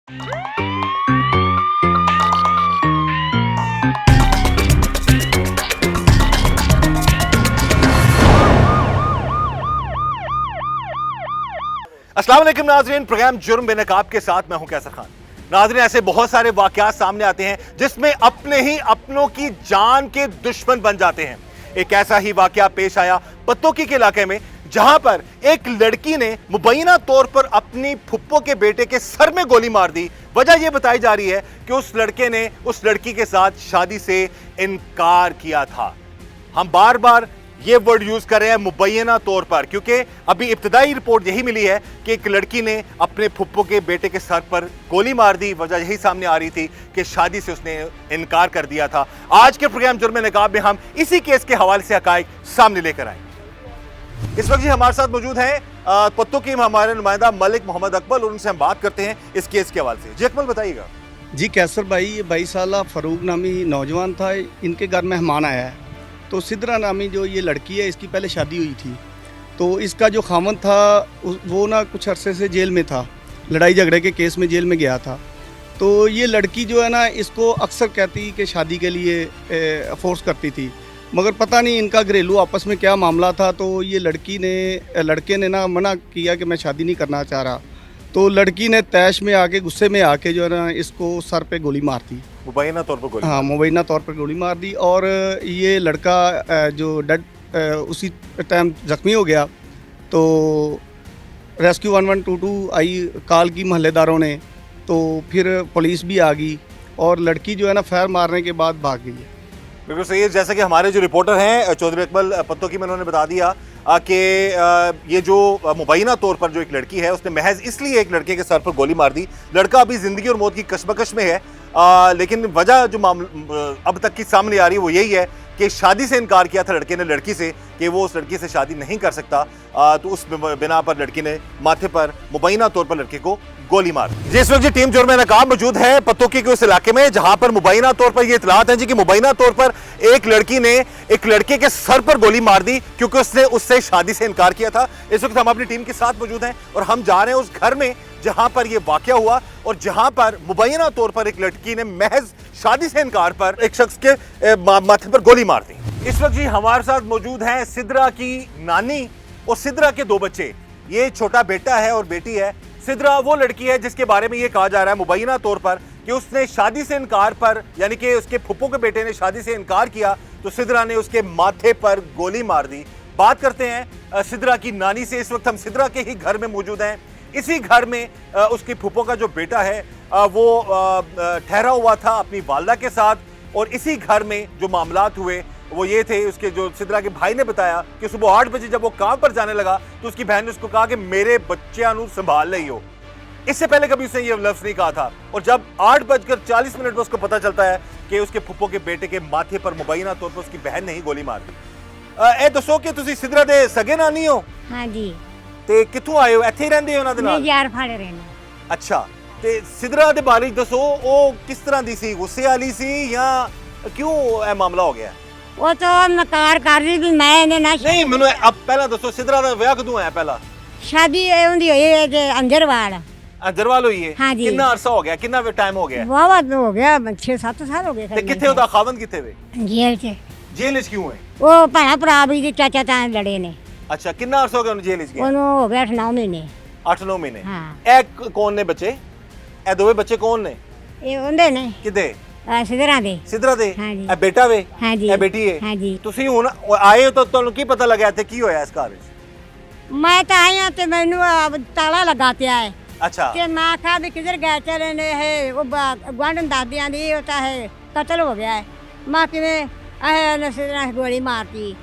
अस्सलाम वालेकुम नाज़रीन, प्रोग्राम जुर्म बेनकाब के साथ मैं हूं कैसर खान। नाज़रीन, ऐसे बहुत सारे वाकयात सामने आते हैं जिसमें अपने ही अपनों की जान के दुश्मन बन जाते हैं। एक ऐसा ही वाकया पेश आया पत्तोकी के इलाके में, जहां पर एक लड़की ने मुबैना तौर पर अपनी फुप्पो के बेटे के सर में गोली मार दी। वजह यह बताई जा रही है कि उस लड़के ने उस लड़की के साथ शादी से इनकार किया था। हम बार बार ये वर्ड यूज कर रहे हैं मुबैना तौर पर, क्योंकि अभी इब्तदाई रिपोर्ट यही मिली है कि एक लड़की ने अपने फुप्पो के बेटे के सर पर गोली मार दी। वजह यही सामने आ रही थी कि शादी से उसने इनकार कर दिया था। आज के प्रोग्राम जुर्म नकाब में हम इसी केस के हवाले से हकायक सामने लेकर आए। इस वक्त जी हमारे साथ मौजूद हैं पत्तोकी में हमारे नुमाइंदा मलिक मोहम्मद अकबल, और उनसे हम बात करते हैं इस केस के हवाले से। जी अकबल, बताइएगा। जी कैसर भाई, ये 22 साला फ़रूक नामी नौजवान था, इनके घर मेहमान आया है। तो सिद्रा नामी जो ये लड़की है, इसकी पहले शादी हुई थी। तो इसका जो खामन था वो ना कुछ अरसे से जेल में था, लड़ाई झगड़े के केस में जेल में गया था। तो ये लड़की जो है ना, इसको अक्सर कहती कि शादी के लिए फोर्स करती थी, मगर पता नहीं इनका घरेलू आपस में क्या मामला था। तो ये लड़के ने ना मना किया कि मैं शादी नहीं करना चाह रहा। तो लड़की ने तैश में आके, गुस्से में आके जो है ना, इसको सर पे गोली मार दी। मुबैना तौर पर गोली? हाँ, मुबैना तौर पर गोली मार दी। और ये लड़का जो उसी टाइम ज़ख्मी हो गया। तो रेस्क्यू 1122 आई कॉल की मोहल्लेदारों ने, तो फिर पुलिस भी आ गई और लड़की जो है ना फायर मारने के बाद भाग गई है। बिल्कुल सही है। जैसा कि हमारे जो रिपोर्टर हैं चौधरी अकबल पत्तोकी में, उन्होंने बता दिया कि ये जो मुबैना तौर पर जो एक लड़की है, उसने महज इसलिए एक लड़के के सर पर गोली मार दी। लड़का अभी ज़िंदगी और मौत की कशमकश में है, लेकिन वजह जो अब तक की सामने आ रही है वो यही है कि शादी से इनकार किया था लड़के ने लड़की से, कि वो उस लड़की से शादी नहीं कर सकता। तो उस बिना पर लड़की ने माथे पर मुबैना तौर पर लड़के को गोली मार दी। जिस वक्त टीम जुर्म नकाब मौजूद है पत्तोकी के उस इलाके में, जहां पर मुबैना तौर पर ये इतलात है जी कि मुबैना तौर पर एक लड़की ने एक लड़के के सर पर गोली मार दी क्योंकि उसने उससे शादी से इनकार किया था। इस वक्त हम अपनी टीम के साथ मौजूद हैं और हम जा रहे हैं उस घर में जहां पर यह वाकया हुआ और जहां पर मुबैना तौर पर एक लड़की ने महज शादी से इनकार पर एक शख्स के माथे पर गोली मार दी। इस वक्त जी हमारे साथ मौजूद हैं सिद्रा की नानी और सिद्रा के दो बच्चे। ये छोटा बेटा है और बेटी है। सिद्रा वो लड़की है जिसके बारे में ये कहा जा रहा है मुबैना तौर पर कि उसने शादी से इनकार पर, यानी कि उसके फुप्पो के बेटे ने शादी से इनकार किया तो सिद्रा ने उसके माथे पर गोली मार दी। बात करते हैं सिद्रा की नानी से। इस वक्त हम सिद्रा के ही घर में मौजूद हैं। इसी घर में उसके फुप्पो का जो बेटा है वो ठहरा हुआ था अपनी वालदा के साथ, और इसी घर में जो मामलात हुए वो ये थे। उसके जो सिद्रा के भाई ने बताया कि सुबह 8 बजे जब वो काम पर जाने लगा तो उसकी बहन ने उसको कहा कि मेरे बच्चियां नू संभाल रही हो। इससे पहले कभी उसने ये लफ्ज नहीं कहा था। और जब 8:40 में उसको पता चलता है कि उसके फुप्पो के बेटे के माथे पर मुबैना तौर पर उसकी बहन ने ही गोली मार दी। ए दसो कि तुसी सिद्रा दे सगे नानी हो? हाँ जी। ते कित्थों आए हो? ਇੱਥੇ ਹੀ ਰਹਿੰਦੇ ਹੋ ਉਹਨਾਂ ਦੇ ਨਾਲ? मैं यार फाड़े रहना। अच्छा, ते सिद्रा दे बारे दसो, ਉਹ किस तरह ਦੀ ਸੀ? गुस्से वाली सी या क्यों ਇਹ मामला हो गया? वो तो नकार कर रही भी मैं ने ना नहीं, ਮੈਨੂੰ अब पहला दसो सिद्रा ਦਾ ਵਿਆਹ ਕਦੋਂ ਹੋਇਆ ਪਹਿਲਾ? शादी होंदी हुई है जे अंजरवाल। अंजरवाल हुई है? हाँ जी। कितना अरसा हो गया? कितना टाइम हो गया? वाह हो गया 6-7 साल हो गए। ਤੇ ਕਿੱਥੇ ਉਹਦਾ ਖਾਵੰਦ ਕਿੱਥੇ ਵੇ? जेल च ਜੇਲ੍ਹ ਵਿੱਚ ਕਿਉਂ ਹੈ? वो भैन भरा भी चाचा ताए लड़े ने। अच्छा, कितना अरसा हो गया ਉਹਨੂੰ ਜੇਲ੍ਹ ਵਿੱਚ ਗਿਆ? ਉਹਨੂੰ हो गया 8-9 महीने। 8-9 ਮਹੀਨੇ। हाँ। ਇਹ ਕੌਣ ਨੇ ਬੱਚੇ? ਇਹ ਦੋਵੇਂ ਬੱਚੇ ਕੌਣ ਨੇ? ये होंदे ने ਕਿਦੇ? सिद्धरा दे। ਸਿਦਰਾ ਦੇ? हाँ जी। ਇਹ ਬੇਟਾ ਵੇ? हाँ जी। ਇਹ ਬੇਟੀ ਹੈ? हाँ जी। ਤੁਸੀਂ ਹੁਣ ਆਏ ਹੋ ਤਾਂ ਤੁਹਾਨੂੰ ਕੀ ਪਤਾ ਲੱਗਿਆ ਇੱਥੇ ਕੀ ਹੋਇਆ ਇਸ ਘਰ ਵਿੱਚ? मैं तो आई हाँ तो मैनू ताला लगा पिया है। अच्छा। ਤੇ ਮੈਂ ਆਖਿਆ ਵੀ ਕਿਧਰ ਗਏ ਚਲੇ ਨੇ ਇਹ ਉਹ ਗੁਆਂਢਣ ਦਾਦਿਆਂ ਦੀ ਉਹ ਤਾਂ ਹੈ ਕਤਲ ਹੋ ਗਿਆ ਹੈ। ਮੈਂ ਕਿਵੇਂ ਇਹ ਨਸਰਾਂ ਗੋਲੀ ਮਾਰਤੀ।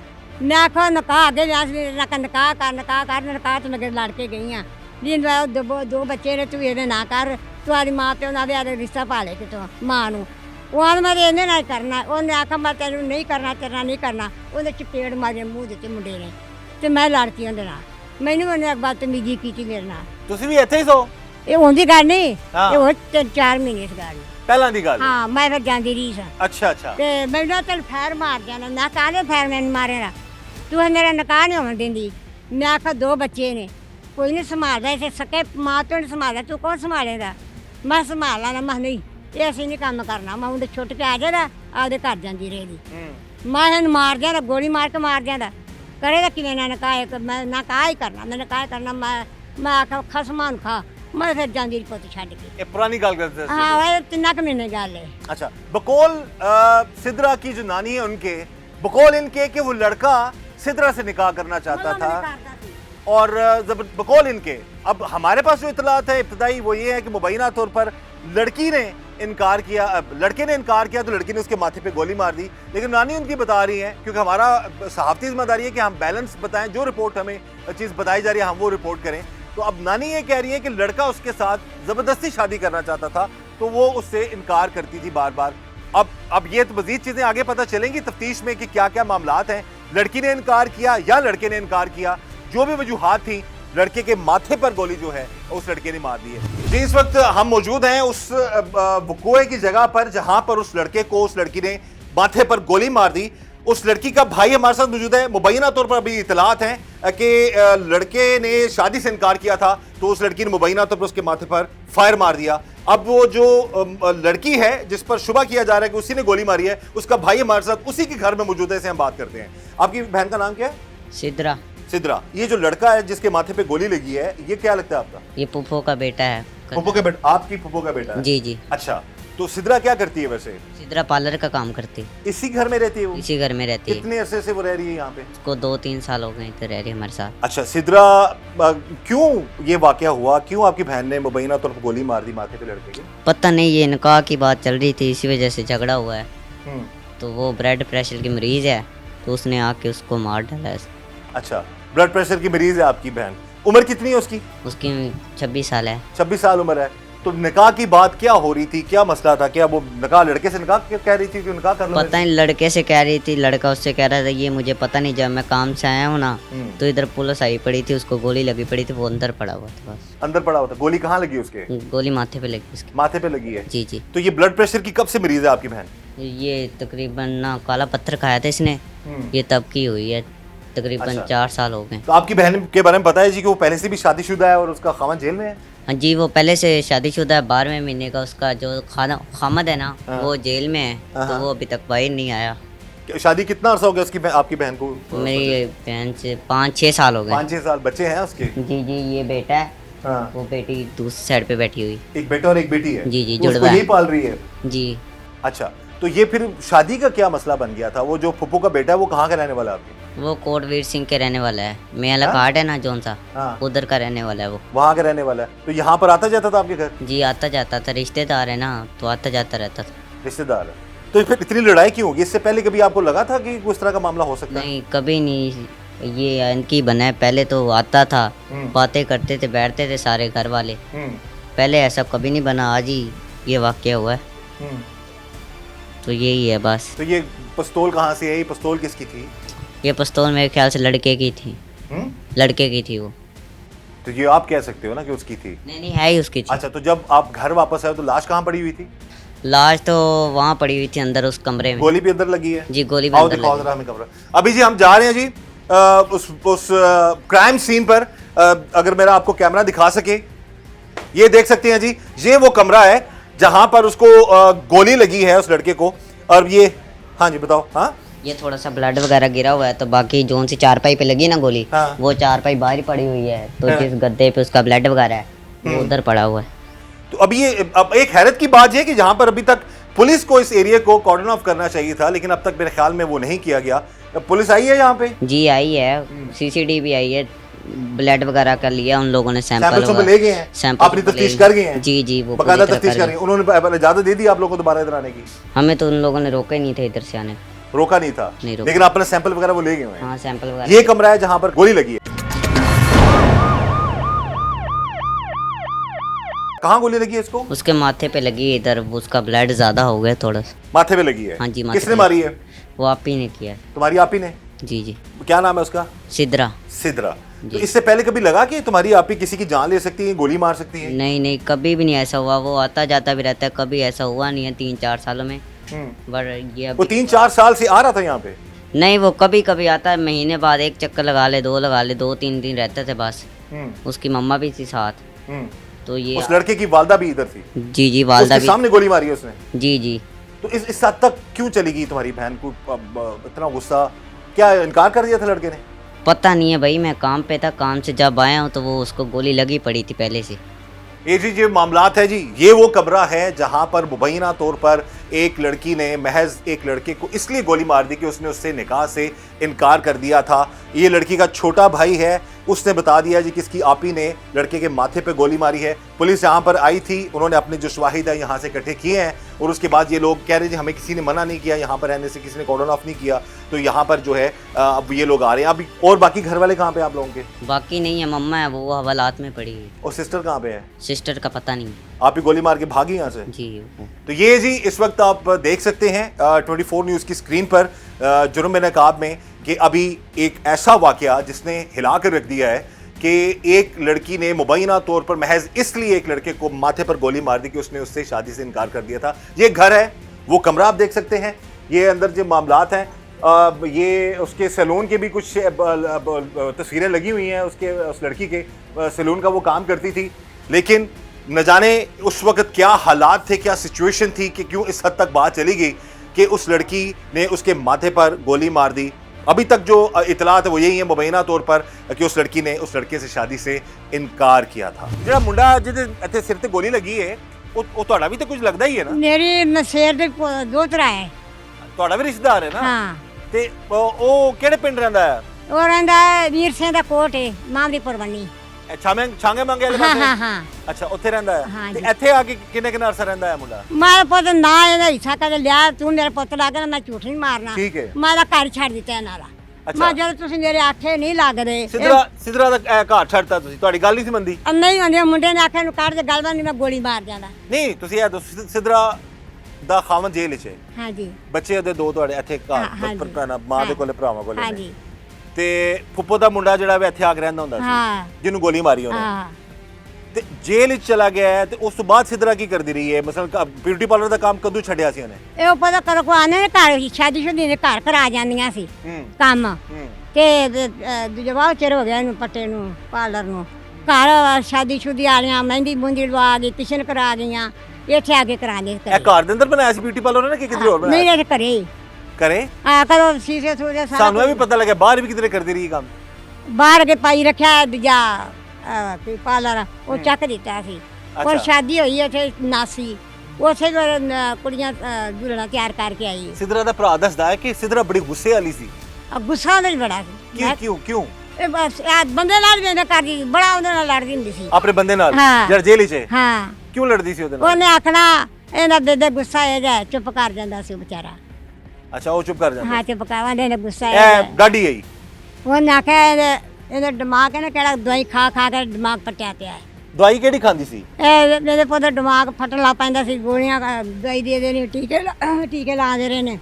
ਮੈਂ ਆਖਿਆ ਨਿਕਾਹ ਅੱਗੇ ਵਿਆਹ ਸੀ, ਨਿਕਾਹ ਕਰ ਤੇ ਮੈਂ ਲੜ ਕੇ ਗਈ ਹਾਂ ਵੀ ਦੋ ਬੱਚੇ ਨੇ, ਤੂੰ ਇਹਦੇ ਨਾ ਕਰ, ਤੁਹਾਡੀ ਮਾਂ ਪਿਓ ਨਾਲ ਦੇ ਰਿਸ਼ਤਾ ਪਾ ਲੈ ਕਿਤੋਂ ਮਾਂ ਨੂੰ। ਉਹ ਆਦ ਮੈਂ ਇਹਨੇ ਨਾਲ ਕਰਨਾ। ਉਹਨੇ ਆਖਿਆ ਮੈਂ ਤੈਨੂੰ ਨਹੀਂ ਕਰਨਾ, ਤੇਰਾ ਨਹੀਂ ਕਰਨਾ। ਉਹਦੇ ਚਪੇੜ ਮਾਰੇ ਮੂੰਹ ਦਿੱਤੇ ਮੁੰਡੇ ਨੇ ਤੇ ਮੈਂ ਲੜਤੀ ਉਹਦੇ ਨਾਲ। ਮੈਨੂੰ ਉਹਨੇ ਬਦਤਮੀਜ਼ੀ ਕੀਤੀ ਮੇਰੇ ਨਾਲ। ਤੁਸੀਂ ਵੀ ਇੱਥੇ ਹੀ ਸੋ? ਇਹ ਹੁੰਦੀ ਗੱਲ ਨਹੀਂ, हाँ। ਇਹ ਹੋ 3-4 ਮਹੀਨੇ ਦੀ ਗੱਲ। ਪਹਿਲਾਂ ਦੀ ਗੱਲ? ਹਾਂ, ਮੈਂ ਫਿਰ ਜਾਂਦੀ ਰਹੀ ਸਾਂ ਅੱਛਾ ਅੱਛਾ। ਤੇ ਮੈਨੂੰ ਤੈਨ ਫੈਰ ਮਾਰ ਜਾਣਾ। ਮੈਂ ਕਾਹਦੇ ਫੈਰ ਮੈਨੂੰ ਮਾਰੇਗਾ? ਤੂੰ ਮੇਰਾ ਨਿਕਾਹ ਨਹੀਂ ਹੋਣ ਦਿੰਦੀ। ਮੈਂ ਆਖਿਆ 2 ਬੱਚੇ ਨੇ, ਕੋਈ ਨਹੀਂ ਸੰਭਾਲਦਾ, ਇਸੇ ਸਕੇ ਮਾਂ ਤੋਂ ਨਹੀਂ ਸੰਭਾਲਦਾ, ਤੂੰ ਕੌਣ ਸੰਭਾਲੇਗਾ? ਮੈਂ ਸੰਭਾਲ ਲੈਣਾ। ਮੈਂ ਨਹੀਂ, ਇਹ ਅਸੀਂ ਨਹੀਂ ਕੰਮ ਕਰਨਾ। ਮੈਂ ਉਹਦੇ ਛੁੱਟ ਕੇ ਆ ਜਾਦਾ, ਆਪਦੇ ਘਰ ਜਾਂਦੀ ਰਹੇਗੀ। ਮੈਂ ਇਹਨੂੰ ਮਾਰ ਦਿਆਂ, ਗੋਲੀ ਮਾਰ ਕੇ ਮਾਰ ਦਿਆਂ। ਕਰੇਗਾ ਕਿਵੇਂ ਨਾ ਨਕਾਏ, ਮੈਂ ਨਕਾਹ ਹੀ ਕਰਨਾ, ਮੈਂ ਨਕਾਹ ਕਰਨਾ। ਮੈਂ ਆਖਿਆ ਖਸਮਾਂ ਨੂੰ ਖਾ, मैं फिर जांदी पुत छड़ के। ये पुरानी गाल करते हैं। हाँ वो 3 महीने गाल है। अच्छा, बकौल सिद्रा की जो नानी है उनके, बकौल इनके कि वो लड़का सिद्रा से निकाह करना चाहता था, और बकौल इनके अब हमारे पास जो इतलात है इब्तदाई वो ये है कि मुबैना तौर पर लड़की ने इनकार किया, लड़के ने इनकार किया तो लड़की ने उसके माथे पे गोली मार दी। लेकिन नानी उनकी बता रही है, क्योंकि हमारा सहाफ़ती जिम्मेदारी है कि हम बैलेंस बताएं, जो रिपोर्ट हमें चीज़ बताई जा रही है हम वो रिपोर्ट करें। तो अब नानी ये कह रही है कि लड़का उसके साथ ज़बरदस्ती शादी करना चाहता था तो वो उससे इनकार करती थी बार बार। अब ये तो मज़ीद चीज़ें आगे पता चलेंगी तफ्तीश में कि क्या क्या मामलात हैं। लड़की ने इनकार किया या लड़के ने इनकार किया, जो भी वजूहात थी, लड़के के माथे पर गोली जो है उस लड़के ने मार दी है। जी, इस वक्त हम मौजूद हैं उस वक़ूए की जगह पर जहां पर उस लड़के को उस लड़की ने माथे पर गोली मार दी। उस लड़की का भाई हमारे साथ मौजूद है। मुबैना तौर पर अभी इतलात हैं कि लड़के ने शादी से इनकार किया था तो उस लड़की ने मुबैना तौर पर उसके माथे पर फायर मार दिया। अब वो जो लड़की है जिस पर शुबा किया जा रहा है कि उसी ने गोली मारी है, उसका भाई हमारे साथ उसी के घर में मौजूद है, इसे हम बात करते हैं। आपकी बहन का नाम क्या है? सिद्रा। सिद्रा, ये जो लड़का है जिसके माथे पे गोली लगी है, ये क्या लगता है आपका? ये फूफो का बेटा है। फूफो का बेटा? आपकी फूफो का बेटा है? जी जी। अच्छा, तो सिद्रा क्या करती है वैसे? सिद्रा पार्लर का काम करती है। इसी घर में रहती है वो? इसी घर में रहती है। कितने अरसे से वो रह रही है यहाँ पे? उसको 2-3 साल हो गए तो रह रही है हमारे साथ। अच्छा, सिद्रा क्यों ये वाकया हुआ, क्यों आपकी बहन ने मुबैना तौर पर गोली मार दी माथे पे लड़के के? पता नहीं, ये निकाह की बात चल रही थी, इसी वजह से झगड़ा हुआ है। तो वो ब्लड प्रेशर की मरीज है तो उसने आके उसको मार डाला है। अच्छा, ब्लड प्रेशर की मरीज है आपकी बहन। उम्र कितनी है उसकी? उसकी 26 साल है। 26 साल उम्र है। तो निकाह की बात क्या हो रही थी, क्या मसला था? क्या वो निकाह लड़के से निकाह कह रही थी कि निकाह कर लो? पता नहीं, लड़के से कह रही थी, लड़का उससे कह रहा था ये मुझे पता नहीं। जब मैं काम से आया हूँ ना तो इधर पुलिस आई पड़ी थी, उसको गोली लगी पड़ी थी, वो अंदर पड़ा हुआ था। बस अंदर पड़ा हुआ था। गोली कहाँ लगी उसके? गोली माथे पे लगी उसके। माथे पे लगी है? जी जी। तो ये ब्लड प्रेशर की कब से मरीज है आपकी बहन? ये तकरीबन ना काला पत्थर खाया था इसने, ये तब की हुई है, तकरीबन 4 साल हो गए। तो आपकी बहन के बारे में पता है जी कि वो पहले से भी शादीशुदा है और उसका खामद जेल में है? हाँ जी, वो पहले से शादीशुदा है। 12वें महीने का उसका जो खामद है ना, वो जेल में है, तो वो अभी तक बाहर नहीं आया। शादी कितना अर्सा हो गया उसकी आपकी बहन को? मेरी बहन से 5-6 साल हो गए। 5-6 साल। बच्चे हैं उसके? जी जी, ये बेटा है। हाँ। वो बेटी दूसरी साइड पे बैठी हुई। एक बेटा और एक बेटी है? जी जी, तो उसको जुड़वा है। यही पाल रही है? जी। अच्छा, तो ये फिर शादी का क्या मसला बन गया था? वो जो फुप्पू का बेटा है वो कहाँ का रहने वाला है आपके? वो कोटवीर सिंह के रहने वाला है। मेला घाट है ना जौन सा, हाँ। उधर का रहने वाला है वो। वहाँ का रहने वाला है। तो यहाँ पर आता जाता था आपके घर? जी, आता जाता था, रिश्तेदार है ना तो आता जाता रहता था। रिश्तेदार है। तो फिर इतनी लड़ाई क्यों होगी? इससे पहले कभी आपको लगा था कि उस तरह का मामला हो सकता है? नहीं, कभी नहीं। ये इनकी बना है। पहले तो आता था, बातें करते थे, बैठते थे सारे घर वाले। पहले ऐसा कभी नहीं बना, आज ही ये वाकया हुआ है। तो यही है बस। तो ये पिस्तौल कहाँ से है? ये पिस्तौल किसकी थी? ये पिस्तौल मेरे ख्याल से लड़के की थी। लड़के की थी वो। तो ये आप कह सकते हो ना कि उसकी थी? नहीं नहीं, है ही उसकी थी। अच्छा, तो जब आप घर वापस आए तो लाश कहाँ पड़ी हुई थी? लाश तो वहाँ पड़ी हुई थी अंदर उस कमरे में। गोली भी अंदर लगी है? जी, गोली भी आओ अंदर दिखाओ लगी। जरा हमें कमरा। अभी जी हम जा रहे हैं जी उस क्राइम सीन पर। अगर मेरा आपको कैमरा दिखा सके, ये देख सकते हैं जी, ये वो कमरा है जहां पर उसको गोली लगी है उस लड़के को। और ये, हाँ जी बताओ। हाँ, ये थोड़ा सा ब्लड वगैरह गिरा हुआ है, तो बाकी जोन सी चारपाई पे लगी ना गोली, हाँ। वो चारपाई बाहर ही पड़ी हुई है। तो हाँ। जिस गद्दे पे उसका ब्लड वगैरह है वो उधर पड़ा हुआ है। तो अब एक हैरत की बात है कि जहां पर अभी तक पुलिस को इस एरिया को कॉर्डन ऑफ करना चाहिए था, लेकिन अब तक मेरे ख्याल में वो नहीं किया गया। पुलिस आई है यहाँ पे? जी आई है, CCTV भी आई है, ब्लड वगैरह कर लिया उन लोगों ने, सैंपल सैंपल ले गए हैं? सैंपल आपने तफ्तीश कर गए हैं? जी जी, वो बकायदा पूरी तरह तफ्तीश कर गए। उन्होंने इजाजत दे दी आप लोगों को दोबारा इधर आने की? हमें तो उन लोगों ने रोका ही नहीं था इधर से आने। रोका नहीं था? नहीं रोका। लेकिन आपने सैंपल वगैरह वो ले गए हैं? हाँ, सैंपल वगैरह। ये कमरा है जहां पर गोली लगी है। कहाँ गोली लगी है इसको? उसके माथे पे लगी है, इधर उसका ब्लड ज्यादा हो गया थोड़ा सा। माथे पे लगी है? हाँ जी, माथे किसने पे। मारी है? वो आप ही ने किया। तुम्हारी आप ही ने? जी जी। क्या नाम है उसका? सिद्रा। सिद्रा। तो इससे पहले कभी लगा कि तुम्हारी आप ही किसी की जान ले सकती है, गोली मार सकती है? नहीं नहीं, कभी भी नहीं ऐसा हुआ। वो आता जाता भी रहता है, कभी ऐसा हुआ नहीं है 3-4 सालों में। बट ये वो 3-4 साल से आ रहा था यहाँ पे? नहीं, वो कभी कभी आता है, महीने बाद एक चक्कर लगा ले, 2 लगा ले, 2-3 दिन रहते थे बस। उसकी मम्मा भी थी साथ। तो ये उस लड़के की वालदा भी इधर थी? जी जी, वालदा उसके भी। सामने गोली मारी है उसने? जी जी। तो इस हद तक क्यों चली गई तुम्हारी बहन को? इतना गुस्सा, क्या इनकार कर दिया था लड़के ने? पता नहीं है भाई, मैं काम पे था, काम से जब आया हूँ तो वो उसको गोली लगी पड़ी थी पहले से। ये जी जो मामलात है जी, ये वो कमरा है जहां पर मुबैना तौर पर एक लड़की ने महज एक लड़के को इसलिए गोली मार दी कि उसने उससे निकाह से इनकार कर दिया था। ये लड़की का छोटा भाई है, उसने बता दिया जी कि इसकी आपी ने लड़के के माथे पे गोली मारी है। पुलिस यहाँ पर आई थी, उन्होंने अपने जो शवाहिद है यहाँ से इकट्ठे किए हैं और उसके बाद ये लोग कह रहे जी हमें किसी ने मना नहीं किया यहाँ पर रहने से, किसी ने कॉर्डन ऑफ नहीं किया, तो यहाँ पर जो है अब ये लोग आ रहे हैं। अभी और बाकी घर वाले कहाँ पे आप लोगों के? बाकी नहीं है, मम्मा है वो हवालात में पड़ी है। और सिस्टर कहाँ पे है? सिस्टर का पता नहीं। आप ही गोली मार के भागी यहाँ से? जी। तो ये जी इस वक्त आप देख सकते हैं 24 न्यूज़ की स्क्रीन पर जुर्म नकाब में कि अभी एक ऐसा वाकया जिसने हिला कर रख दिया है कि एक लड़की ने मुबैना तौर पर महज इसलिए एक लड़के को माथे पर गोली मार दी कि उसने उससे शादी से इनकार कर दिया था। ये घर है, वो कमरा आप देख सकते हैं, ये अंदर जो मामलात हैं, ये उसके सैलून के भी कुछ तस्वीरें लगी हुई हैं उसके, उस लड़की के सैलून का वो काम करती थी। लेकिन न जाने उस वक्त क्या हालात थे, क्या सिचुएशन थी कि क्यों इस हद तक बात चली गई कि उस लड़की ने उसके माथे पर गोली मार दी। अभी तक जो इतलात है वो यही है मुबैना तौर पर कि उस लड़की ने उस लड़के से शादी से इनकार किया था। ਜਿਹੜਾ ਮੁੰਡਾ ਜਿਹਦੇ ਸਿਰ ਤੇ ਗੋਲੀ ਲੱਗੀ ਹੈ ਉਹ ਤੁਹਾਡਾ ਵੀ ਤਾਂ ਕੁਝ ਲੱਗਦਾ ਹੀ ਹੈ ਨਾ? ਮੇਰੀ ਨਸ਼ੇਰ ਦੇ ਦੋਤਰਾ ਹੈ। ਤੁਹਾਡਾ ਵੀ ਰਿਸ਼ਤੇਦਾਰ ਹੈ ਨਾ? ਹਾਂ। ਤੇ ਉਹ ਕਿਹੜੇ ਪਿੰਡ ਰਹਿੰਦਾ ਹੈ? ਉਹ ਰਹਿੰਦਾ ਹੈ ਵੀਰ ਸਿੰਘ ਦਾ ਕੋਟ ਹੈ, ਮਾਮਦੀਪੁਰ ਬੰਨੀ। ਛਾਂਗੇ ਮੰਗੇ ਵਾਲੇ ਹਾਂ ਪਾਸੇ? ਹਾਂ ਹਾਂ। ਅੱਛਾ, ਉੱਥੇ ਰਹਿੰਦਾ ਹੈ। ਹਾਂ ਤੇ ਜੀ। ਇੱਥੇ ਆ ਕੇ ਕਿੰਨੇ ਕਿੰਨਾ ਅਰਸਾ ਰਹਿੰਦਾ ਹੈ ਮੁੰਡਾ? ਮੇਰਾ ਪੁੱਤ ਨਾ ਇਹਦਾ ਹਿੱਸਾ ਕਦੇ ਲਿਆ, ਤੂੰ ਮੇਰੇ ਪੁੱਤ ਲਾ ਕੇ ਮੈਂ ਝੂਠ ਨਹੀਂ ਮਾਰਨਾ। ਠੀਕ ਹੈ। ਮੈਂ ਤਾਂ ਘਰ ਛੱਡ ਦਿੱਤਾ ਇਹਨਾਂ ਦਾ। ਮੈਂ ਜਦ ਤੁਸੀਂ ਮੇਰੇ ਆਖੇ ਨਹੀਂ ਲੱਗਦੇ ਸਿਧਰਾ ਦਾ ਘਰ ਛੱਡਤਾ ਤੁਸੀਂ? ਤੁਹਾਡੀ ਗੱਲ ਨਹੀਂ ਸੀ ਮੰਦੀ? ਨਹੀਂ ਹੁੰਦੀ, ਮੁੰਡੇ ਨੇ ਆਖਿਆ ਨੂੰ ਕੱਢ ਦੇ ਗੱਲਬਾਤ ਨਹੀਂ, ਮੈਂ ਗੋਲੀ ਮਾਰ ਜਾਂਦਾ। ਨਹੀਂ ਤੁਸੀਂ ਇਹ ਦੱਸੋ, ਸਿਧਰਾ ਦਾ ਖਾਵਨ ਜੇਲ੍ਹ 'ਚ ਹੈ, ਹਾਂਜੀ ਬੱਚੇ ਉਹਦੇ ਦੋ ਤੁਹਾਡੇ ਇੱਥੇ ਹਾਂ, ਘਰ ਹਾਂਜੀ। ਭੈਣਾਂ ਮਾਂ ਦੇ ਕੋਲੇ ਭਰਾਵਾਂ ਕੋਲੇ ਨੇ। ਹਾਂਜੀ ਤੇ ਫੁੱਫੋ ਦਾ ਮੁੰਡਾ ਜਿਹੜਾ ਵੀ ਇੱਥੇ ਆ ਕੇ ਰਹਿੰਦਾ ਹੁੰਦਾ ਸੀ ਹਾਂ ਜਿਹਨੂੰ ਗੋਲੀ ਮਾਰੀ ਉਹਨੇ, ਹਾਂ। ਤੇ ਜੇਲ੍ਹ ਵਿੱਚ ਚਲਾ ਗਿਆ ਹੈ ਤੇ ਉਸ ਤੋਂ ਬਾਅਦ ਸਿਧਰਾ ਕੀ ਕਰਦੀ ਰਹੀ ਹੈ? ਮਸਲਨ ਬਿਊਟੀ ਪਾਰਲਰ ਦਾ ਕੰਮ ਕਦੋਂ ਛੱਡਿਆ ਸੀ ਉਹਨੇ? ਇਹ ਪਤਾ ਕਰੋ ਕੋ ਆਨੇ ਨੇ ਘਰ ਸ਼ਾਦੀ ਸ਼ੁਦੀ ਨੇ ਘਰ ਕਰਾ ਜਾਂਦੀਆਂ ਸੀ ਕੰਮ, ਤੇ ਜਵਾਬ ਚਿਰ ਹੋ ਗਿਆ ਇਹਨੂੰ ਪੱਟੇ ਨੂੰ ਪਾਰਲਰ ਨੂੰ। ਘਰ ਸ਼ਾਦੀ ਸ਼ੁਦੀ ਵਾਲੀਆਂ ਮਹਿੰਦੀ ਮੁੰਦੀ ਲਵਾ ਗਈ, ਕਿਸ਼ਨ ਕਰਾ ਗਈਆਂ, ਇੱਥੇ ਆ ਕੇ ਕਰਾਂਗੇ। ਇਹ ਘਰ ਦੇ ਅੰਦਰ ਬਣਾਇਆ ਸੀ ਬਿਊਟੀ ਪਾਰਲਰ ਉਹਨੇ ਕਿ ਕਿਧਰ ਹੋਰ ਨਹੀਂ ਬਣਾਇਆ? ਇਹ ਘਰੇ ਹੀ ਕਰੇ ਆ ਕਰੋ ਸੀਸੇ ਸੂਸੇ ਸਾਰਾ ਸਾਨੂੰ ਇਹ ਵੀ ਪਤਾ ਲੱਗਿਆ ਬਾਹਰ ਵੀ ਕਿਧਰੇ ਕਰਦੀ ਰਹੀ ਕੰਮ। ਬਾਹਰ ਕੇ ਪਾਈ ਰੱਖਿਆ ਦੂਜਾ ਕੋਈ ਪਾਰਲਰ, ਉਹ ਚੱਕ ਦਿੱਤਾ ਸੀ। ਔਰ ਸ਼ਾਦੀ ਹੋਈ ਇੱਥੇ ਨਾਸੀ, ਉਸੇ ਕੁੜੀਆਂ ਦੁਲਹਨਾਂ ਤਿਆਰ ਕਰਕੇ ਆਈ। ਸਿਧਰਾ ਦਾ ਭਰਾ ਦੱਸਦਾ ਹੈ ਕਿ ਸਿਧਰਾ ਬੜੀ ਗੁੱਸੇ ਵਾਲੀ ਸੀ। ਗੁੱਸਾ ਉਹਦੇ 'ਚ ਬੜਾ ਸੀ। ਕਿਉਂ? ਇਹ ਬਸ ਬੰਦੇ ਨਾਲ ਵੀ ਇਹਨੇ ਕਰਦੀ, ਬੜਾ ਉਹਦੇ ਨਾਲ ਲੜਦੀ ਹੁੰਦੀ ਸੀ। ਆਪਣੇ ਬੰਦੇ ਨਾਲ ਹਾਂ। ਜਿਹੜਾ ਜੇਲ੍ਹ 'ਚ ਹੈ? ਹਾਂ। ਕਿਉਂ ਲੜਦੀ ਸੀ ਉਹਦੇ ਨਾਲ? ਉਹਨੇ ਆਖਣਾ ਇਹਨਾਂ ਦੇ ਗੁੱਸਾ ਇਹ ਜਾ, ਚੁੱਪ ਕਰ ਜਾਂਦਾ ਸੀ ਉਹ ਵਿਚਾਰਾ। ਅੱਛਾ, ਉਹ ਚੁੱਪ ਕਰ ਜਾਂਦਾ। ਹਾਂ ਚੁੱਪ ਕਰਵਾਉਂਦੇ ਨੇ ਗੁੱਸਾ ਇਹ ਗਾਡੀ ਆਈ। ਉਹਨੇ ਆਖਿਆ ਇਹਦਾ ਦਿਮਾਗ ਇਹਨੇ ਕਿਹੜਾ ਦਵਾਈ ਖਾ ਖਾ ਕੇ ਦਿਮਾਗ ਪੱਟਿਆ ਪਿਆ ਹੈ। ਦਵਾਈ ਕਿਹੜੀ ਖਾਂਦੀ ਸੀ? ਇਹ ਮੇਰੇ ਪੁੱਤ ਦਿਮਾਗ ਫਟਣ ਲੱਗ ਪੈਂਦਾ ਸੀ, ਗੋਲੀਆਂ ਦਵਾਈ ਦੇ ਦੇਣੀ, ਟੀਕੇ ਲਾਉਂਦੇ ਰਹੇ ਨੇ।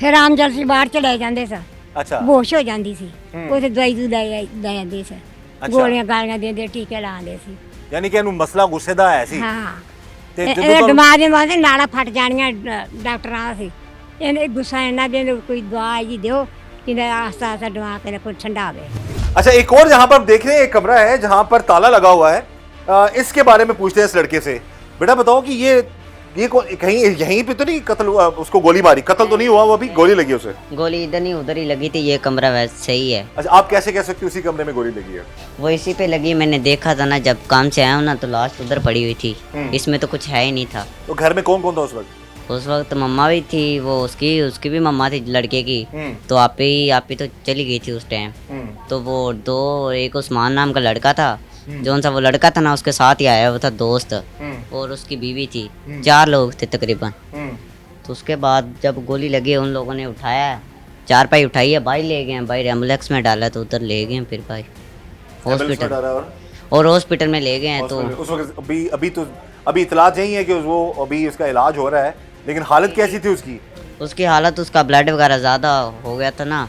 ਫਿਰ ਆਮ ਜਲਸੀ ਬਾਹਰ ਚਲੇ ਜਾਂਦੇ ਸੀ, ਅੱਛਾ, ਬੇਹੋਸ਼ ਹੋ ਜਾਂਦੀ ਸੀ। ਉਹ ਦਵਾਈ ਦੂ ਲੈ ਜਾਂਦੇ ਸੀ, ਗੋਲੀਆਂ ਗਾਲੀਆਂ ਦਿੰਦੇ, ਟੀਕੇ ਲਾਉਂਦੇ ਸੀ। ਯਾਨੀ ਕਿ ਇਹਨੂੰ ਮਸਲਾ ਗੁੱਸੇ ਦਾ ਆਇਆ ਸੀ। ਹਾਂ, ਤੇ ਇਹਦੇ ਦਿਮਾਗ ਦੇ ਮਾਦੇ ਨਾੜਾਂ ਫਟ ਜਾਣੀਆਂ ਡਾਕਟਰਾਂ ਸੀ। ਇਹਨੇ ਗੁੱਸਾ ਇਹਨਾਂ ਦੇ ਕੋਈ ਦਵਾ ਜੀ ਦਿਓ कि आस्ता आस्ता दिमाग मेरा कुछ ठंडा आवे। अच्छा, एक और जहाँ पर आप देख रहे हैं एक कमरा है जहाँ पर ताला लगा हुआ है। इसके बारे में पूछते हैं इस लड़के से। बेटा बताओ कि ये कहीं यहीं पे तो नहीं कत्ल हुआ? उसको गोली मारी, कत्ल तो नहीं हुआ, वो अभी गोली लगी उसे? गोली इधर नहीं उधर ही लगी थी, ये कमरा वैसे सही है। अच्छा, आप कैसे कह सकते हो उसी कमरे में गोली लगी है? वो इसी पे लगी, मैंने देखा था ना जब काम से आया हूँ ना, तो लास्ट उधर पड़ी हुई थी, इसमें तो कुछ है ही नहीं था। तो घर में कौन कौन था उस वक्त? उस वक्त मम्मा भी थी, वो उसकी भी मम्मा थी लड़के की, तो आप ही तो चली गई थी उस टाइम। तो वो दो, एक उस्मान नाम का लड़का था, जो सा वो लड़का था ना उसके साथ ही आया, वो था दोस्त, और उसकी बीवी थी, 4 लोग थे तकरीबन। तो उसके बाद जब गोली लगी उन लोगों ने उठाया, 4 पाई उठाई है, भाई ले गए, भाई एम्बुलेंस में डाला तो उधर ले गए, फिर भाई हॉस्पिटल, और हॉस्पिटल में ले गए हैं। तो उस वक्त अभी इतलात यही है कि वो अभी उसका इलाज हो रहा है, लेकिन हालत कैसी थी उसकी? उसकी हालत, उसका ब्लड वगैरह ज़्यादा हो गया था ना,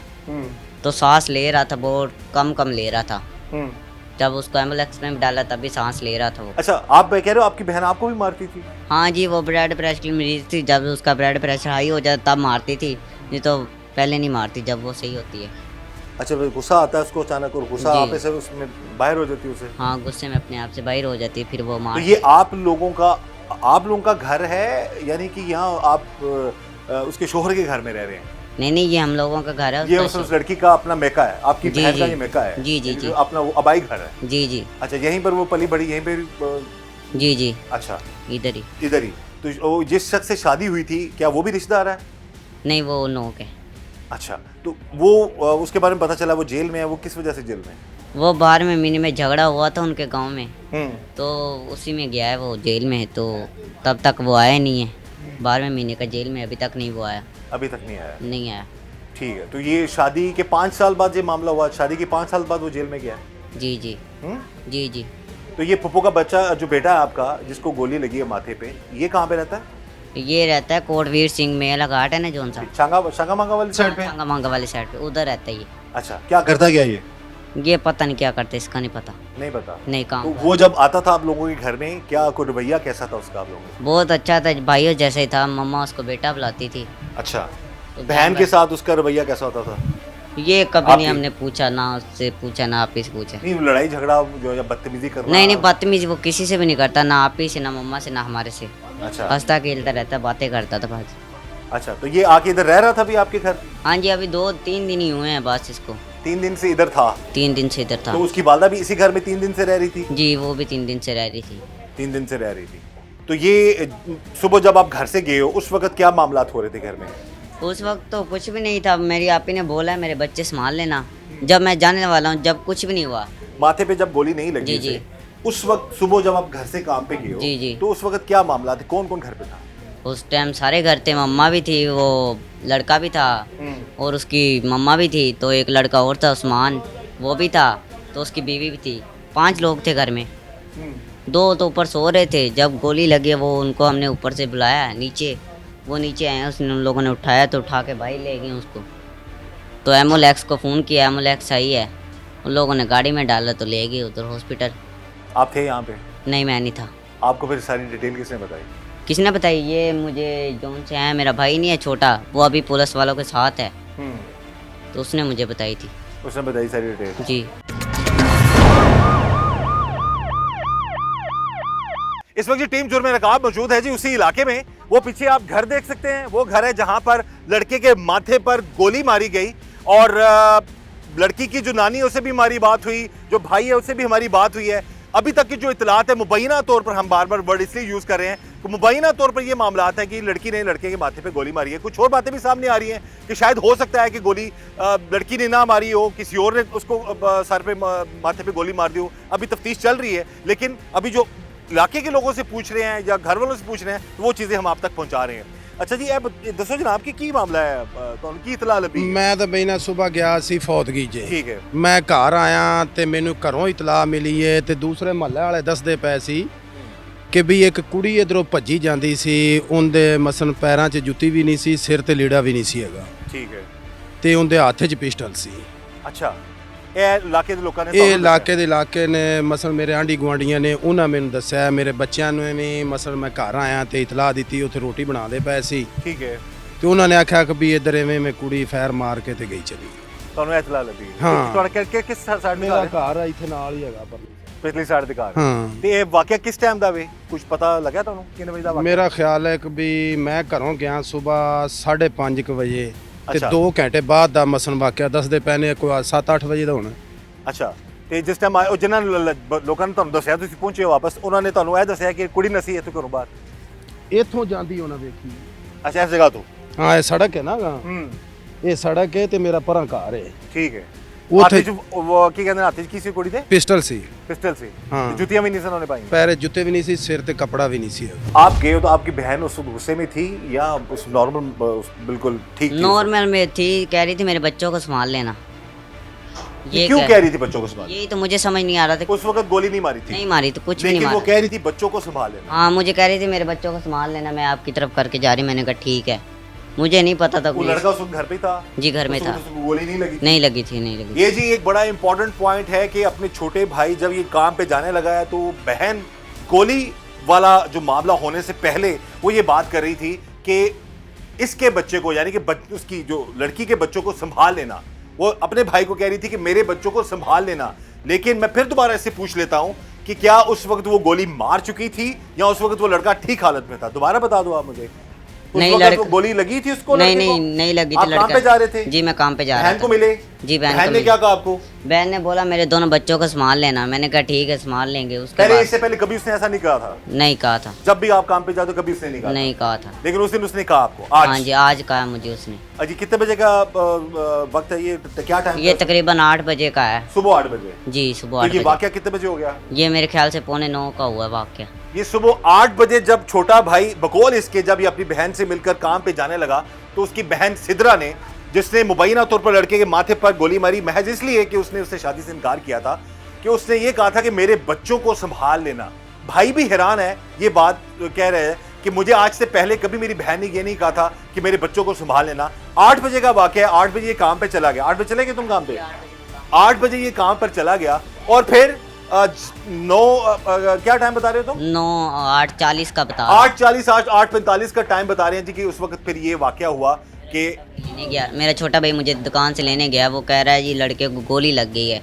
तो सांस ले रहा था, बहुत कम ले रहा था। जब उसको एम्बुलेंस में डाला तभी सांस ले रहा था वो। अच्छा, आप कह रहे हो आपकी बहन आपको भी मारती थी? हाँ जी, वो ब्लड प्रेशर की मरीज थी, जब उसका ब्लड प्रेशर हाई हो जाता तब मारती थी, नहीं तो पहले नहीं मारती जब वो सही होती है। अच्छा, वो गुस्सा आता है उसको अचानक और गुस्सा जी। आप से उसमें बाहर हो जाती है उसे। हाँ, गुस्से में अपने आप से बाहर हो जाती है, फिर वो तो मार। ये आप लोगों का घर है, यानी कि यहाँ आप उसके शोहर के घर में रह रहे हैं? नहीं, ये हम लोगों का घर है। ये उसका उस लड़की का अपना मेका है, आपकी जी, बहन का जी। ये मेका है? जी, जी, यानी जी। जो अपना वो अबाई घर है? जी, जी, अच्छा, यहीं पर वो पली बड़ी, यहीं पर जी, जी, अच्छा, इधर ही। इधर ही। तो वो जिस शख्स से शादी हुई थी, क्या वो भी रिश्तेदार है? नहीं, वो नो के। अच्छा, तो वो उसके बारे में पता चला वो जेल में है, वो किस वजह से जेल में है? वो 12वें महीने में झगड़ा हुआ था उनके गांव में, हम्म, तो उसी में गया है वो जेल में है, तो तब तक वो आया नहीं है। 12वें महीने का जेल में, अभी तक नहीं वो आया। अभी तक नहीं आया। नहीं आया। ठीक है, तो ये शादी के 5 साल बाद ये मामला हुआ, शादी के 5 साल बाद वो जेल में गया है? जी, जी, हम्म? जी, जी। तो ये पप्पू का बच्चा जो बेटा है आपका, जिसको गोली लगी है माथे पे, ये कहाँ पे रहता है? ये रहता है कोटवीर सिंह मेला घाट है ना, जोन सा शांगा मांगा वाली साइड पे? मांगा वाली साइड पे, उधर रहता है ये। अच्छा, क्या करता क्या ये पता नहीं क्या करते, इसका नहीं पता। नहीं पता? नहीं, तो काम वो जब आता था आप लोगों के घर में, क्या कोई रवैया कैसा था उसका आप लोगों का? बहुत अच्छा था, भाइयों जैसे ही था। मम्मा उसको बेटा बुलाती थी। अच्छा, तो बहन के साथ उसका रवैया कैसा होता था? ये कभी आपकी? नहीं हमने पूछा, ना उससे पूछा ना आप ही से पूछा। नहीं, लड़ाई झगड़ा जो या बदतमीजी करना? नहीं, बदतमीजी वो किसी से भी नहीं करता, ना आप ही से, ना मम्मा से, ना हमारे से। अच्छा, हंसता खेलता रहता, बातें करता था बस। अच्छा, तो ये आके इधर रह रहा था भी आपके घर? हाँ जी, अभी 2-3 दिन ही हुए हैं बस इसको। 3 दिन से इधर था? 3 दिन से इधर था। तो उसकी वालदा भी इसी घर में 3 दिन से रह रही थी? जी, वो भी 3 दिन से रह रही थी। 3 दिन से रह रही थी। तो ये सुबह जब आप घर से गए हो, उस वक्त क्या मामलात हो रहे थे घर में? उस वक्त तो कुछ भी नहीं था। मेरी आपी ने बोला मेरे बच्चे संभाल लेना, जब मैं जाने वाला हूँ, जब कुछ भी नहीं हुआ। माथे पे जब गोली नहीं लगी जी, जी। उसे, उस वक्त सुबह जब आप घर से काम पे गए हो, जी, जी। तो उस वक्त क्या मामला थे? कौन कौन घर पे था? उस टाइम सारे घर थे, मम्मा भी थी, वो लड़का भी था और उसकी मम्मा भी थी, तो एक लड़का और था उस्मान, वो भी था, तो उसकी बीवी भी थी। 5 लोग थे घर में। 2 तो ऊपर सो रहे थे, जब गोली लगी वो उनको हमने ऊपर से बुलाया नीचे, वो नीचे आए, उसने उन लोगों ने उठाया, तो उठा के भाई ले गए उसको। तो एम्बुलेंस को फ़ोन किया, एम्बुलेंस आई है, उन लोगों ने गाड़ी में डाला तो ले गए उधर हॉस्पिटल। आप थे यहाँ पे? नहीं, मैं नहीं था। आपको फिर सारी डिटेल किसने बताई? किसने बताई? ये मुझे जोन से है, मेरा भाई नहीं है छोटा, वो अभी पुलिस वालों के साथ है, तो उसने मुझे बताई थी। उसने बताई सारी डिटेल? जी। इस वक्त जो टीम जुर्म नकाब मौजूद है जी उसी इलाके में, वो पीछे आप घर देख सकते हैं, वो घर है जहां पर लड़के के माथे पर गोली मारी गई और लड़की की जो नानी है उससे भी हमारी बात हुई, जो भाई है उससे भी हमारी बात हुई है। अभी तक की जो इतलात है, मुबैना तौर पर, हम बार बार वर्ड इसलिए यूज कर रहे हैं कि मुबैना तौर पर ये मामलात है कि लड़की ने लड़के के माथे पे गोली मारी है। कुछ और बातें भी सामने आ रही हैं कि शायद हो सकता है कि गोली लड़की ने ना मारी हो, किसी और ने उसको सर पे माथे पे गोली मार दी हो। अभी तफ्तीश चल रही है, लेकिन अभी जो इलाके के लोगों से पूछ रहे हैं या घर वालों से पूछ रहे हैं, तो वो चीज़ें हम आप तक पहुंचा रहे हैं। अच्छा जी, अब दसो जनाब की मामला है, ਤੁਹਾਨੂੰ ਕੀ ਇਤਲਾ ਲੱਭੀ? ਮੈਂ ਤਾਂ ਬਈ ਨਾ ਸਵੇਰ ਗਿਆ ਸੀ ਫੌਤਗੀ 'ਚ। ਠੀਕ ਹੈ। ਮੈਂ ਘਰ ਆਇਆ ਤੇ ਮੈਨੂੰ ਘਰੋਂ ਇਤਲਾਹ ਮਿਲੀ ਏ ਤੇ ਦੂਸਰੇ ਮਹੱਲੇ ਵਾਲੇ ਦੱਸਦੇ ਪਏ ਸੀ ਕਿ ਵੀ ਇੱਕ ਕੁੜੀ ਇਧਰੋਂ ਭੱਜੀ ਜਾਂਦੀ ਸੀ, ਉਹਦੇ ਮਸਨ ਪੈਰਾਂ 'ਚ ਜੁੱਤੀ ਵੀ ਨਹੀਂ ਸੀ, ਸਿਰ ਤੇ ਲੀੜਾ ਵੀ ਨਹੀਂ ਸੀ ਹੈਗਾ, ਠੀਕ ਹੈ। ਤੇ ਉਹਦੇ ਹੱਥ 'ਚ ਪਿਸਟਲ ਸੀ। ਅੱਛਾ, ਇਹ ਇਲਾਕੇ ਦੇ ਲੋਕਾਂ ਨੇ ਇਹ ਤੁਹਾਨੂੰ ਇਲਾਕੇ ਦੇ ਇਲਾਕੇ ਨੇ ਮਸਲ ਮੇਰੇ ਆਂਢੀ ਗੁਆਂਢੀਆਂ ਨੇ ਉਹਨਾਂ ਮੈਨੂੰ ਦੱਸਿਆ, ਮੇਰੇ ਬੱਚਿਆਂ ਨੂੰ ਵੀ ਮਸਲ ਮੈਂ ਘਰ ਆਇਆ ਤੇ ਇਤਲਾਹ ਦਿੱਤੀ, ਉੱਥੇ ਰੋਟੀ ਬਣਾਉਂਦੇ ਪਏ ਸੀ ਦੱਸਿਆ? ਠੀਕ ਹੈ। ਤੇ ਉਹਨਾਂ ਨੇ ਆਖਿਆ ਕਿ ਵੀ ਇੱਧਰ ਐਵੇਂ ਮੈਂ ਕੁੜੀ ਫੈਰ ਮਾਰ ਕੇ ਤੇ ਗਈ ਚਲੀ। ਤੁਹਾਨੂੰ ਇਹ ਇਤਲਾ ਲੱਭੀ? ਹਾਂ। ਤੁਹਾਡਾ ਕਿਸ ਸਾਈਡ ਤੇ ਮੇਰਾ ਘਰ ਹੈ? ਘਰ ਇੱਥੇ ਨਾਲ ਹੀ ਹੈਗਾ ਪਰ ਪਿਛਲੀ ਸਾਈਡ ਤੇ ਘਰ ਹੈ। ਹਾਂ। ਤੇ ਇਹ ਵਾਕਿਆ ਕਿਸ ਟਾਈਮ ਦਾ ਵੇ? ਕੁਝ ਪਤਾ ਲੱਗਿਆ ਤੁਹਾਨੂੰ ਕਿੰਨੇ ਵਜੇ ਦਾ ਵਾਕਿਆ? ਮੇਰਾ ਖਿਆਲ ਹੈ ਕਿ ਵੀ ਮੈਂ ਘਰੋਂ ਗਿਆ ਸਵੇਰ 5:30 ਵਜੇ ਤੇ ਅੱਛਾ। 2 ਘੰਟੇ ਬਾਅਦ ਦਾ ਮਸਨ ਵਾਕਿਆ ਦੱਸਦੇ ਪਏ ਨੇ, ਕੋਈ 7-8 ਵਜੇ ਦਾ ਹੋਣਾ। ਅੱਛਾ, ਤੇ ਜਿਸ ਟਾਈਮ ਆਏ ਉਹ ਜਿਨ੍ਹਾਂ ਲੋਕਾਂ ਨੇ ਤੁਹਾਨੂੰ ਦੱਸਿਆ, ਤੁਸੀਂ ਪਹੁੰਚੇ ਹੋ ਵਾਪਸ, ਉਹਨਾਂ ਨੇ ਤੁਹਾਨੂੰ ਇਹ ਦੱਸਿਆ ਕਿ ਕੁੜੀ ਨਸੀ ਇੱਥੋਂ ਘਰੋਂ ਬਾਹਰ? ਇੱਥੋਂ ਜਾਂਦੀ ਉਹਨਾਂ ਵੇਖੀ। ਅੱਛਾ, ਇਸ ਜਗ੍ਹਾ ਤੋਂ? ਹਾਂ, ਇਹ ਸੜਕ ਹੈ ਨਾ ਗਾ, ਹੂੰ, ਇਹ ਸੜਕ ਹੈ ਤੇ ਮੇਰਾ ਪਰਾਂ ਘਰ ਹੈ। ਠੀਕ ਹੈ। ਉੱਥੇ ਹੱਥ 'ਚ ਉਹ ਕੀ ਕਹਿੰਦੇ ਨੇ, ਹੱਥ 'ਚ ਕੀ ਸੀ ਕੁੜੀ ਦੇ? ਪਿਸਟਲ ਸੀ, पिस्टल से? हाँ। तो जुतियां भी नहीं उन्होंने पाई? ਪੈਰੇ ਜੁੱਤੇ ਵੀ ਨਹੀਂ ਸੀ, ਸਿਰ ਤੇ ਕੱਪੜਾ ਵੀ ਨਹੀਂ ਸੀ ਹੈਗਾ। आप गए हो तो आपकी बहन उस गुस्से में थी या उस नॉर्मल बिल्कुल ठीक थी? नॉर्मल में थी, कह रही थी मेरे बच्चों को संभाल लेना। ये क्यों कह रही थी बच्चों को संभाल? यही तो मुझे समझ नहीं आ रहा था। उस वक्त गोली नहीं मारी थी? नहीं मारी तो कुछ भी नहीं लेकिन वो मारा। कह रही थी बच्चों को संभाल लेना। हाँ, मुझे कह रही थी मेरे बच्चों को संभाल लेना, मैं आपकी तरफ करके जा रही। मैंने कहा ठीक है, मुझे नहीं पता था वो कुछ। लड़का उस वक्त घर पे ही था? जी, घर में उस था। वक्त उसको गोली नहीं लगी थी? नहीं लगी थी, नहीं लगी। ये जी एक बड़ा इंपॉर्टेंट पॉइंट है कि अपने छोटे भाई जब ये काम पे जाने लगा है तो बहन गोली वाला जो मामला होने से पहले वो ये बात कर रही थी कि इसके बच्चे को, यानी कि उसकी जो लड़की के बच्चों को संभाल लेना, वो अपने भाई को कह रही थी कि मेरे बच्चों को संभाल लेना। लेकिन मैं फिर दोबारा इससे पूछ लेता हूं कि क्या उस वक्त वो गोली मार चुकी थी या उस वक्त वो लड़का ठीक हालत में था? दोबारा बता दो आप मुझे। उस नहीं, वक्त लड़का वो गोली लगी थी उसको? नहीं लड़के को? नहीं लगी आप थी। काम पे जा रहे थे? जी मैं काम पे जा रहा बहन को था। मिले? जी बहन बहन को ने मिली। क्या कहा आपको? बहन ने बोला मेरे दोनों बच्चों को संभाल लेना। मैंने कहा ठीक है संभाल लेंगे। उसके पहले बाद इससे पहले कभी उसने ऐसा नहीं कहा था? नहीं कहा था। जब भी आप काम पे जाते कभी उसने नहीं कहा? नहीं कहा था। लेकिन उस दिन उसने कहा आपको? आज? हाँ जी आज कहा मुझे उसने। अजी कितने बजे का वक्त है ये? क्या टाइम? ये तकरीबन 8 बजे का है। सुबह 8 बजे। जी सुबह तो 8 ये बजे। वाकया कितने बजे हो गया? ये मेरे ख्याल से 8:45 का हुआ वाकया। ये सुबह 8 बजे जब छोटा भाई बकौल इसके जब ये अपनी बहन से मिलकर काम पे जाने लगा तो उसकी बहन सिद्रा ने, जिसने मुबैना तौर पर लड़के के माथे पर गोली मारी महज इसलिए कि उसने उससे शादी से इनकार किया था, कि उसने ये कहा था कि मेरे बच्चों को संभाल लेना। भाई भी हैरान है, ये बात कह रहे हैं कि मुझे आज से पहले कभी मेरी बहन ने ये नहीं कहा था कि मेरे बच्चों को संभाल लेना। 8 बजे का वाकया है, 8 बजे ये काम पे चला गया। 8 बजे चले गए तुम काम पे? 8 बजे ये काम पर चला गया और फिर 9 क्या टाइम बता रहे हो तुम? 8:40 का बता 8:40 8:45 का टाइम बता रहे हैं जी कि उस वक्त फिर ये वाकया हुआ कि लेने गया। मेरा छोटा भाई मुझे दुकान से लेने गया। वो कह रहा है जी लड़के को गोली लग गई है।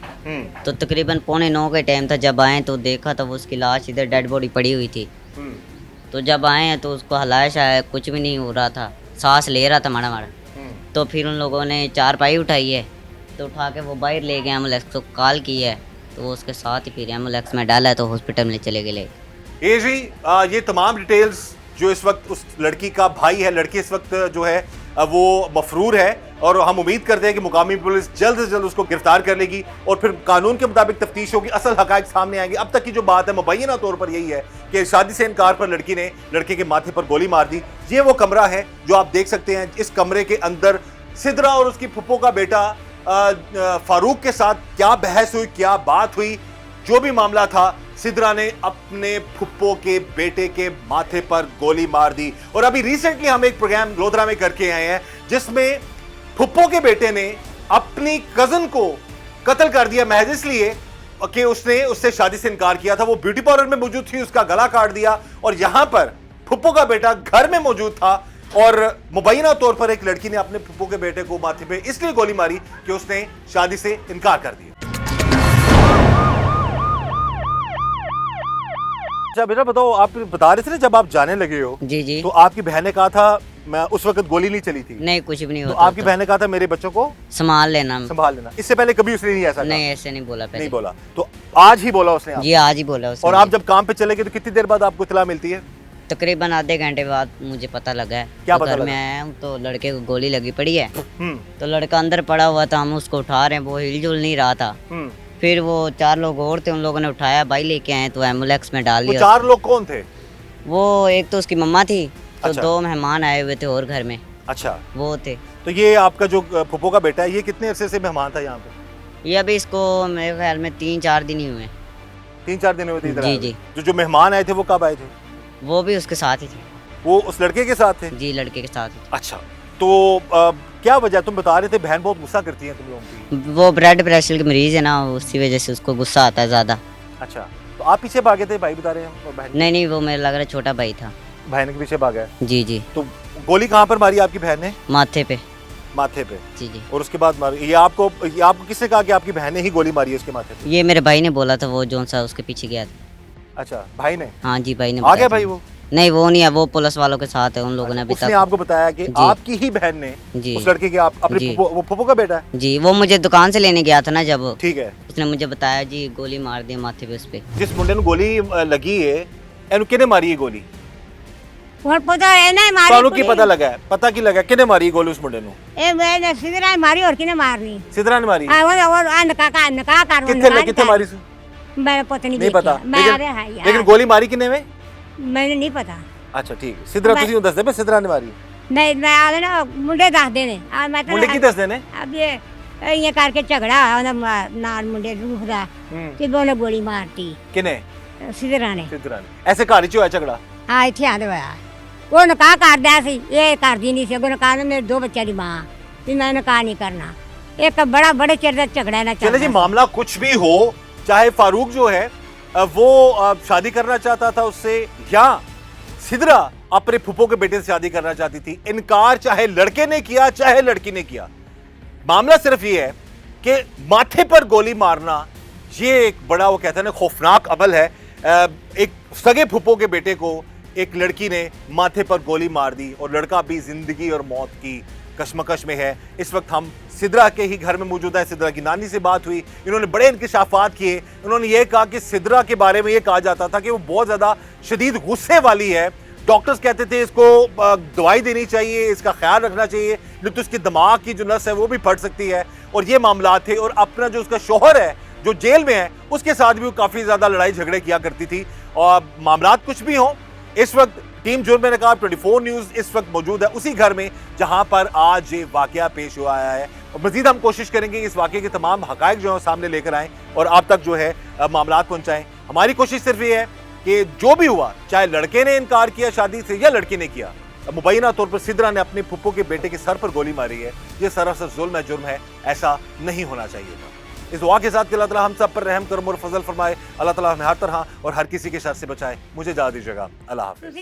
तो तकरीबन 8:45 का टाइम था। जब आए तो देखा तो उसकी लाश इधर डेड बॉडी पड़ी हुई थी। तो जब आए हैं तो उसको हलाया शायद कुछ भी नहीं हो रहा था, सांस ले रहा था माड़ा माड़ा। तो फिर उन लोगों ने चारपाई उठाई है तो उठा के वो बाहर ले गए। एम्बुलेंस को कॉल की है तो वो उसके साथ ही फिर एम्बुलेंस में डाला है तो हॉस्पिटल में चले गए। ये जी ये तमाम डिटेल्स जो इस वक्त उस लड़की का भाई है, लड़की इस वक्त जो है वो मफरूर है और हम उम्मीद करते हैं कि मुकामी पुलिस जल्द से जल्द उसको गिरफ्तार कर लेगी और फिर कानून के मुताबिक तफ्तीश होगी, असल हकायक सामने आएंगे। अब तक की जो बात है मुबैना तौर पर यही है कि शादी से इनकार पर लड़की ने लड़के के माथे पर गोली मार दी। ये वो कमरा है जो आप देख सकते हैं। इस कमरे के अंदर सिद्रा और उसकी फुप्पो का बेटा फारूक के साथ क्या बहस हुई, क्या बात हुई, जो भी मामला था, सिद्रा ने अपने फुप्पो के बेटे के माथे पर गोली मार दी। और अभी रिसेंटली हम एक प्रोग्राम लोधरा में करके आए हैं जिसमें फुप्पो के बेटे ने अपनी कजन को कत्ल कर दिया महज इसलिए कि उसने उससे शादी से इनकार किया था। वो ब्यूटी पार्लर में मौजूद थी, उसका गला काट दिया और यहां पर फुप्पो का बेटा घर में मौजूद था और मुबैना तौर पर एक लड़की ने अपने फुप्पो के बेटे को माथे पे इसलिए गोली मारी कि उसने शादी से इनकार कर दिया। अच्छा बेटा बताओ, आप बता रहे थे ना जब आप जाने लगे हो जी जी। तो आपकी बहन ने कहा था मैं उस वक्त गोली नहीं चली थी? नहीं कुछ भी नहीं तो होता। आपकी बहन ने कहा था मेरे बच्चों को संभाल लेना। संभाल लेना। इससे पहले कभी उसने नहीं ऐसा नहीं कहा? ऐसे नहीं बोला पहले। नहीं बोला। तो आज ही बोला उसने? जी आज ही बोला उसने। और आप जब काम पे चले गए तो कितनी देर बाद आपको इत्तला मिलती है? तकरीबन आधे घंटे बाद मुझे पता लगा है। क्या तो पता घर लगा? में आया हूँ तो लड़के को गोली लगी पड़ी है। तो लड़का अंदर पड़ा हुआ था, हम उसको उठा रहे हैं, वो हिलजुल नहीं रहा था। फिर वो 4 लोग और थे, उन लोगों ने उठाया, भाई लेके आए तो एम्बुलेंस में डाल वो दिया। 4 लोग कौन थे? वो एक तो उसकी मम्मा थी तो अच्छा। 2 मेहमान आए हुए थे और घर में अच्छा। वो थे। तो ये आपका जो फुप्पो का बेटा है ये कितने अरसे से मेहमान था यहाँ पे? ये अभी इसको मेरे ख्याल में 3-4 दिन ही हुए। 3-4 दिन हुए थे इधर जी आए जी। हुए। जो मेहमान आए थे वो कब आए थे? वो भी उसके साथ ही थे। वो उस लड़के के साथ थे? जी लड़के के साथ ही। अच्छा। तो क्या वजह, तुम बता रहे थे बहन बहुत गुस्सा करती है तुम लोगों की? वो ब्लड प्रेशर के मरीज है ना, उसी वजह से उसको गुस्सा आता है ज़्यादा। अच्छा। तो आप पीछे भागे थे, भाई बता रहे हैं बहन? नहीं वो मेरे लग रहा है छोटा भाई था। बहन के पीछे भागा है? जी जी। तो गोली कहाँ पर मारी आपकी बहन ने? माथे पे। माथे पे? जी जी। और उसके बाद मारी? ये आपको किसने कहा कि आपकी बहन ने ही गोली मारी है उसके माथे पे? ये मेरे भाई ने बोला था, वो जोन सा उसके पीछे गया था। अच्छा, भाई ने? हाँ जी भाई ने आ बताया गया था। भाई वो? नहीं वो नहीं है, वो पुलिस वालों के साथ है, उन लोगों ने अभी उसने तक। आपको बताया कि जी। आपकी ही बहन ने जी। उस लड़के के अपने जी। वो फुप्पो का बेटा है? जी वो मुझे दुकान से लेने गया था ना जब, ठीक है। उसने मुझे बताया जी गोली मार दी माथे पे उस पे। जिस मुंडे ने गोली लगी है एनु किने मारी है गोली? और पता है ना मारी ਤੁਹਾਨੂੰ ਕੀ ਪਤਾ ਲੱਗਾ? ਪਤਾ ਕੀ ਲੱਗਾ ਕਿਨੇ ਮਾਰੀ ਗੋਲੀ ਉਸ ਮੁੰਡੇ ਨੂੰ? ए मैंने सिदरा मारी और किने मारनी? सिद्धरा ने मारी? आ वो नका कर कितने मारी से? मैं पता नहीं नहीं पता। मैं लेकिन- आ रहा है लेकिन गोली मारी किने में? मैंने नहीं पता। अच्छा ठीक है। सिद्धरा मैं- ਤੁਸੀਂ ਨੂੰ ਦੱਸਦੇ ਪਏ ਸਿद्धਰਾ ਨੇ ਮਾਰੀ? नहीं मैं आ ना मुंडे दस देने आ मैं तो ਮੁੰਡੇ ਕੀ ਦੱਸਦੇ ਨੇ? अब ये करके झगड़ा होया नाल मुंडे रूह दा कि बोले गोली मारती किने? सिदरा ने। सिद्धरा ने। ऐसे घर ਚ ਹੋਇਆ ਝਗੜਾ? हाँ इतने आदे होया वो नकाह करदा सी, ये करदी नहीं सी। अगो नकाह ने मेरे 2 बच्चे दी मां भी मैं नकाह नहीं करना। एक बड़े चिर दा झगड़ा ना चले जी, मामला कुछ भी हो, चाहे फारूक जो है वो शादी करना चाहता था उससे या सिद्धरा अपने फुप्पो के बेटे से शादी करना चाहती थी, इनकार चाहे लड़के ने किया चाहे लड़की ने किया, मामला सिर्फ ये है कि माथे पर गोली मारना ये एक बड़ा, वो कहते हैं ना, खौफनाक अमल है। एक सगे फुप्पो के बेटे को एक लड़की ने माथे पर गोली मार दी और लड़का भी जिंदगी और मौत की कशमकश में है। इस वक्त हम सिद्रा के ही घर में मौजूद है। सिद्रा की नानी से बात हुई, इन्होंने बड़े इंकशाफात किए। उन्होंने ये कहा कि सिद्रा के बारे में ये कहा जाता था कि वो बहुत ज़्यादा शदीद गुस्से वाली है। डॉक्टर्स कहते थे इसको दवाई देनी चाहिए, इसका ख्याल रखना चाहिए, नहीं तो इसके दिमाग की जो नस है वो भी फट सकती है। और ये मामला थे। और अपना जो उसका शोहर है जो जेल में है, उसके साथ भी वो काफ़ी ज़्यादा लड़ाई झगड़े किया करती थी। और मामला कुछ भी हों, इस वक्त टीम जुर्म में नकाब 24 न्यूज़ इस वक्त मौजूद है उसी घर में जहां पर आज ये वाकया पेश हुआ है। और मजीद हम कोशिश करेंगे इस वाकये के तमाम हकायक जो है सामने लेकर आएँ और आप तक जो है मामला पहुँचाएँ। हमारी कोशिश सिर्फ ये है कि जो भी हुआ, चाहे लड़के ने इनकार किया शादी से या लड़की ने किया, मुबैना तौर पर सिद्रा ने अपने फुप्पो के बेटे के सर पर गोली मारी है। ये सरासर जुल्म है, जुर्म है, ऐसा नहीं होना चाहिए था। इस दुआ के साथ कि अल्लाह ताला हम सब पर रहम करम और फजल फरमाए। अल्लाह ताला हमें हर तरह और हर किसी के शर से बचाए। मुझे इजाज़त दीजिएगा। अल्लाह हाफ़िज़।